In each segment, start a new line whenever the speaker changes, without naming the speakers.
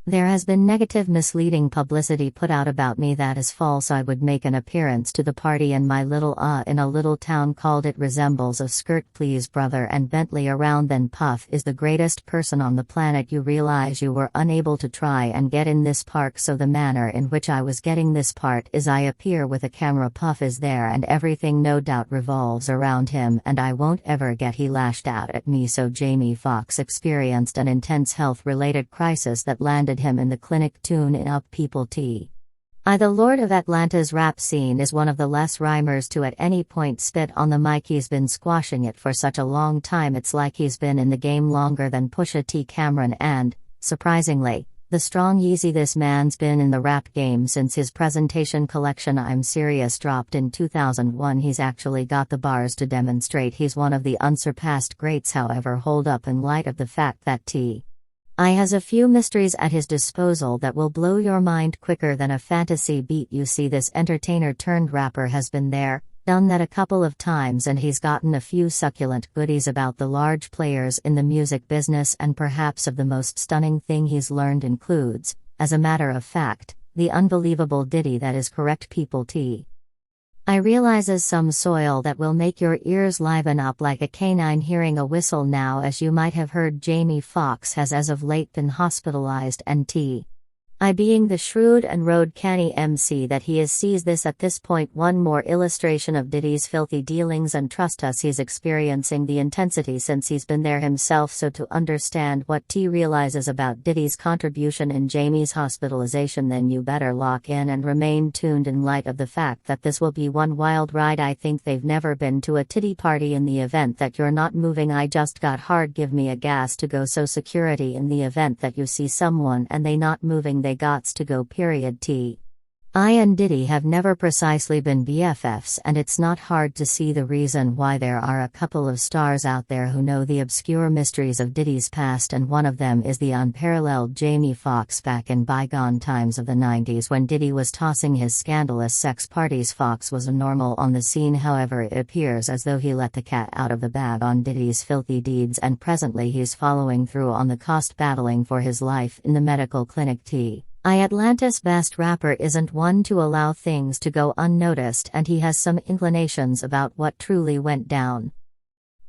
There has been negative misleading publicity put out about me that is false. I would make an appearance to the party and my little in a little town called it resembles a skirt please brother and Bentley around then Puff is the greatest person on the planet. You realize you were unable to try and get in this park, so the manner in which I was getting this part is I appear with a camera, Puff is there and everything no doubt revolves around him and I won't ever get. He lashed out at me. So Jamie Foxx experienced an intense health related crisis that landed him in the clinic. Tune in up people. The Lord of Atlanta's rap scene is one of the less rhymers to at any point spit on the mic. He's been squashing it for such a long time, it's like he's been in the game longer than Pusha T, Cameron and, surprisingly, the Strong Yeezy. This man's been in the rap game since his presentation collection I'm Serious dropped in 2001. He's actually got the bars to demonstrate he's one of the unsurpassed greats. However, hold up, in light of the fact that T.I. has a few mysteries at his disposal that will blow your mind quicker than a fantasy beat. You see, this entertainer turned rapper has been there, done that a couple of times, and he's gotten a few succulent goodies about the large players in the music business, and perhaps of the most stunning thing he's learned includes, as a matter of fact, the unbelievable Diddy. That is correct people. T.I. realizes some soil that will make your ears liven up like a canine hearing a whistle. Now, as you might have heard, Jamie Foxx has as of late been hospitalized, and T.I. being the shrewd and road canny MC that he is, sees this at this point one more illustration of Diddy's filthy dealings, and trust us, he's experiencing the intensity since he's been there himself. So to understand what T realizes about Diddy's contribution in Jamie's hospitalization, then you better lock in and remain tuned in light of the fact that this will be one wild ride. I think they've never been to a titty party. In the event that you're not moving, I just got hard, give me a gas to go. So security, in the event that you see someone and they not moving, they gots to go period. T.I. and Diddy have never precisely been BFFs, and it's not hard to see the reason why. There are a couple of stars out there who know the obscure mysteries of Diddy's past, and one of them is the unparalleled Jamie Foxx. Back in bygone times of the 90s, when Diddy was tossing his scandalous sex parties, Foxx was a normal on the scene. However, it appears as though he let the cat out of the bag on Diddy's filthy deeds, and presently he's following through on the cost, battling for his life in the medical clinic. T.I. Atlanta's best rapper isn't one to allow things to go unnoticed, and he has some inclinations about what truly went down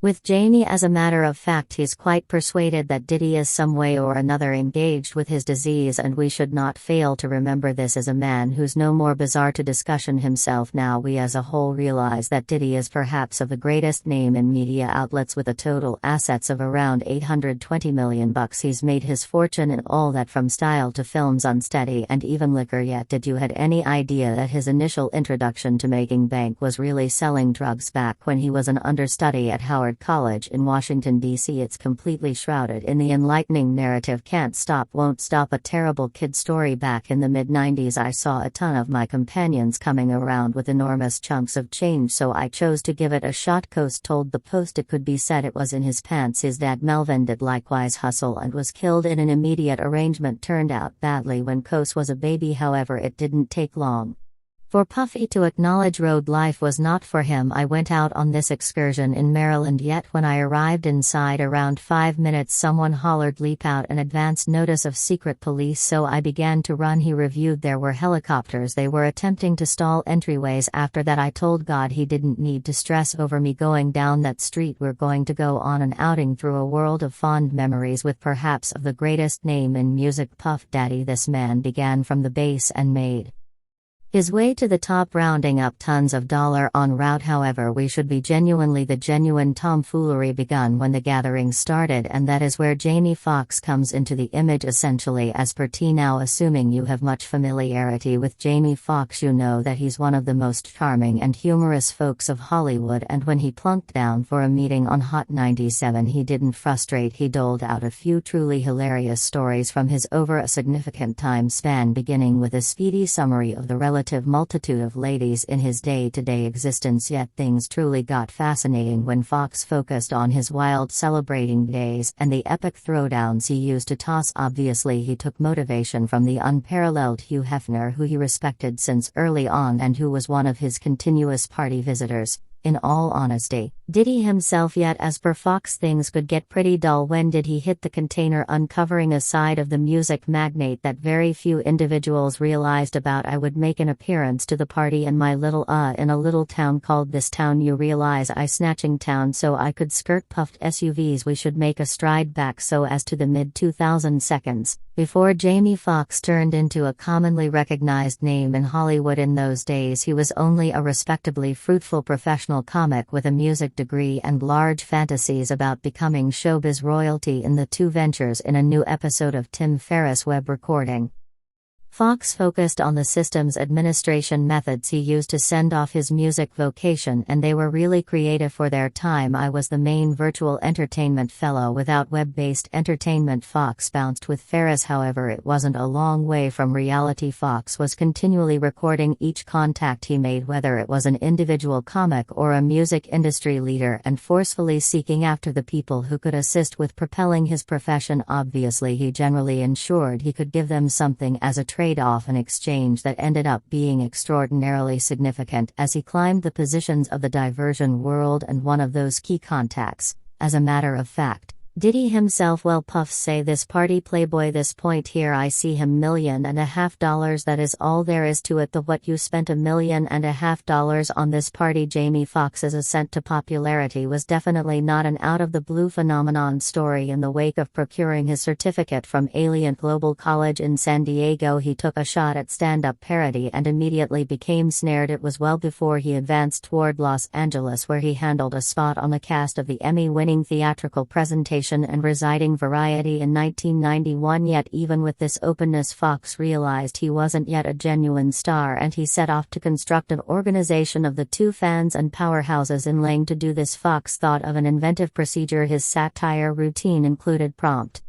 with Jamie. As a matter of fact, he's quite persuaded that Diddy is some way or another engaged with his disease, and we should not fail to remember this as a man who's no more bizarre to discussion himself. Now we as a whole realize that Diddy is perhaps of the greatest name in media outlets, with a total assets of around $820 million. He's made his fortune in all that, from style to films, unsteady, and even liquor. Yet did you had any idea that his initial introduction to making bank was really selling drugs back when he was an understudy at Howard College in Washington, D.C.? It's completely shrouded in the enlightening narrative Can't Stop Won't Stop, a terrible kid story. Back in the mid-90s, I saw a ton of my companions coming around with enormous chunks of change, so I chose to give it a shot. Coast told the Post it could be said it was in his pants. His dad Melvin did likewise hustle and was killed in an immediate arrangement. Turned out badly when Coast was a baby. However, it didn't take long for Puffy to acknowledge road life was not for him. I went out on this excursion in Maryland, yet when I arrived inside around 5 minutes, someone hollered leap out, an advance notice of secret police, so I began to run. He reviewed there were helicopters, they were attempting to stall entryways. After that I told God he didn't need to stress over me going down that street. We're going to go on an outing through a world of fond memories with perhaps of the greatest name in music, Puff Daddy. This man began from the base and made his way to the top, rounding up tons of dollar en route. However, we should be genuinely the genuine tomfoolery begun when the gathering started, and that is where Jamie Foxx comes into the image essentially as per T. Now, assuming you have much familiarity with Jamie Foxx, you know that he's one of the most charming and humorous folks of Hollywood, and when he plunked down for a meeting on Hot 97, he didn't frustrate. He doled out a few truly hilarious stories from his over a significant time span, beginning with a speedy summary of the relative multitude of ladies in his day-to-day existence. Yet things truly got fascinating when Fox focused on his wild celebrating days and the epic throwdowns he used to toss. Obviously he took motivation from the unparalleled Hugh Hefner, who he respected since early on and who was one of his continuous party visitors. In all honesty, Diddy himself, yet as per Fox, things could get pretty dull when did he hit the container, uncovering a side of the music magnate that very few individuals realized about. I would make an appearance to the party in my little in a little town called this town, you realize, I snatching town, so I could skirt puffed SUVs. We should make a stride back so as to the mid-2000 seconds, before Jamie Foxx turned into a commonly recognized name in Hollywood. In those days he was only a respectably fruitful professional comic with a music degree and large fantasies about becoming showbiz royalty in the two ventures. In a new episode of Tim Ferriss' Web Recording, Fox focused on the systems administration methods he used to send off his music vocation, and they were really creative for their time. I was the main virtual entertainment fellow without web-based entertainment. Fox bounced with Ferriss, however it wasn't a long way from reality. Fox was continually recording each contact he made, whether it was an individual comic or a music industry leader, and forcefully seeking after the people who could assist with propelling his profession. Obviously he generally ensured he could give them something as a trade-off, an exchange that ended up being extraordinarily significant as he climbed the positions of the diversion world and one of those key contacts. As a matter of fact, Diddy himself, well, puffs say this party playboy, this point here I see him $1.5 million, that is all there is to it. The what you spent $1.5 million on this party. Jamie Foxx's ascent to popularity was definitely not an out-of-the-blue phenomenon. Story: in the wake of procuring his certificate from Alliant Global College in San Diego, he took a shot at stand-up parody and immediately became snared. It was well before he advanced toward Los Angeles, where he handled a spot on the cast of the Emmy-winning theatrical presentation and residing Variety in 1991. Yet even with this openness, Fox realized he wasn't yet a genuine star, and he set off to construct an organization of the two fans and powerhouses in Lang. To do this, Fox thought of an inventive procedure. His satire routine included prompt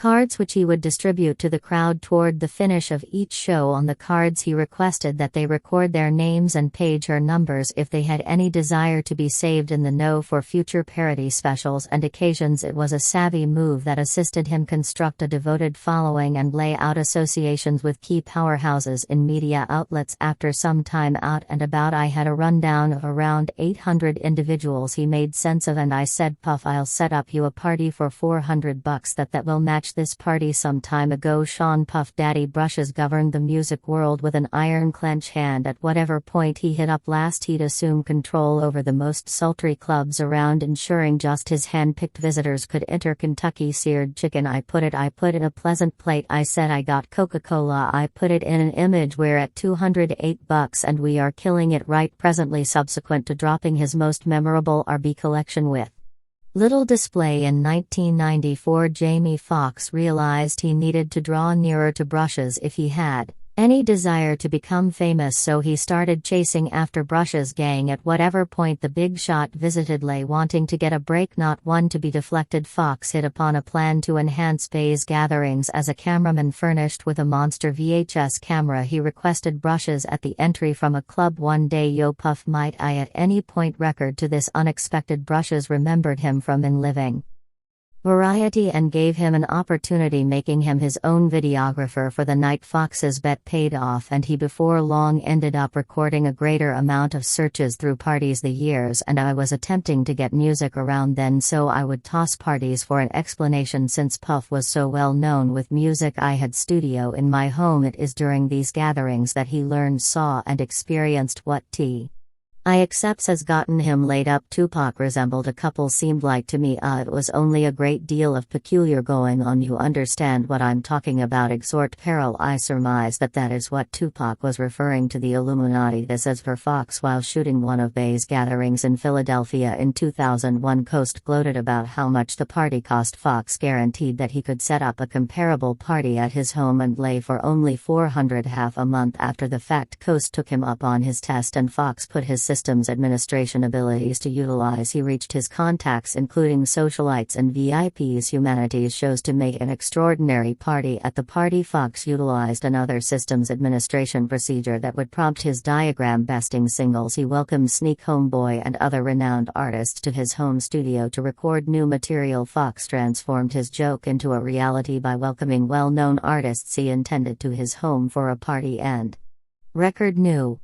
cards which he would distribute to the crowd toward the finish of each show. On the cards he requested that they record their names and page or numbers if they had any desire to be saved in the know for future parody specials and occasions. It was a savvy move that assisted him construct a devoted following and lay out associations with key powerhouses in media outlets. After some time out and about, I had a rundown of around 800 individuals he made sense of, and I said, Puff, I'll set up you a party for $400 that will match this party. Some time ago, Sean Puff Daddy Brushes governed the music world with an iron clench hand. At whatever point he hit up last, he'd assume control over the most sultry clubs around, ensuring just his hand-picked visitors could enter. Kentucky seared chicken, I put in a pleasant plate. I said I got Coca-Cola, I put it in an image. We're at $208 and we are killing it right presently. Subsequent to dropping his most memorable RB collection with little display in 1994, Jamie Foxx realized he needed to draw nearer to Brushes if he had any desire to become famous, so he started chasing after Brushes' gang. At whatever point the big shot visited Lay, wanting to get a break, not one to be deflected. Fox hit upon a plan to enhance Bay's gatherings. As a cameraman furnished with a monster VHS camera, he requested Brushes at the entry from a club one day. Yo Puff, might I at any point record to this unexpected? Brushes remembered him from In Living Variety and gave him an opportunity, making him his own videographer for the night. Fox's bet paid off, and he before long ended up recording a greater amount of searches through parties. The years and I was attempting to get music around then, so I would toss parties for an explanation. Since Puff was so well known with music, I had studio in my home. It is during these gatherings that he learned, saw and experienced what I accepts has gotten him laid up. Tupac resembled a couple, seemed like to me. It was only a great deal of peculiar going on. You understand what I'm talking about. Exhort peril. I surmise that is what Tupac was referring to, the Illuminati. This is for Fox while shooting one of Bay's gatherings in Philadelphia in 2001. Coast gloated about how much the party cost. Fox guaranteed that he could set up a comparable party at his home and Lay for only $400 half a month. After the fact, Coast took him up on his test and Fox put his systems administration abilities to utilize. He reached his contacts, including socialites and VIPs, humanities shows, to make an extraordinary party. At the party, Fox utilized another systems administration procedure that would prompt his diagram besting singles. He welcomed Sneak, Homeboy and other renowned artists to his home studio to record new material. Fox transformed his joke into a reality by welcoming well-known artists he intended to his home for a party and record new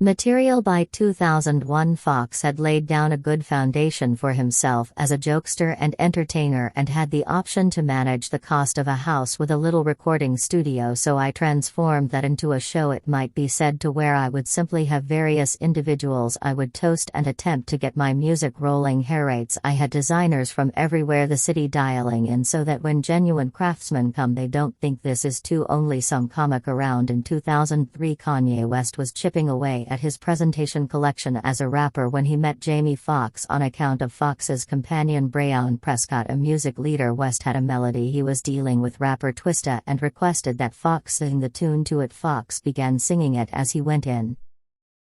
Material by 2001. Fox had laid down a good foundation for himself as a jokester and entertainer and had the option to manage the cost of a house with a little recording studio, so I transformed that into a show, it might be said, to where I would simply have various individuals I would toast and attempt to get my music rolling. Hair rates, I had designers from everywhere the city dialing in so that when genuine craftsmen come they don't think this is too only some comic around. In 2003 Kanye West was chipping away at his presentation collection as a rapper when he met Jamie Foxx on account of Foxx's companion Brayon Prescott, a music leader. West had a melody he was dealing with rapper Twista and requested that Foxx sing the tune to it. Foxx began singing it as he went in.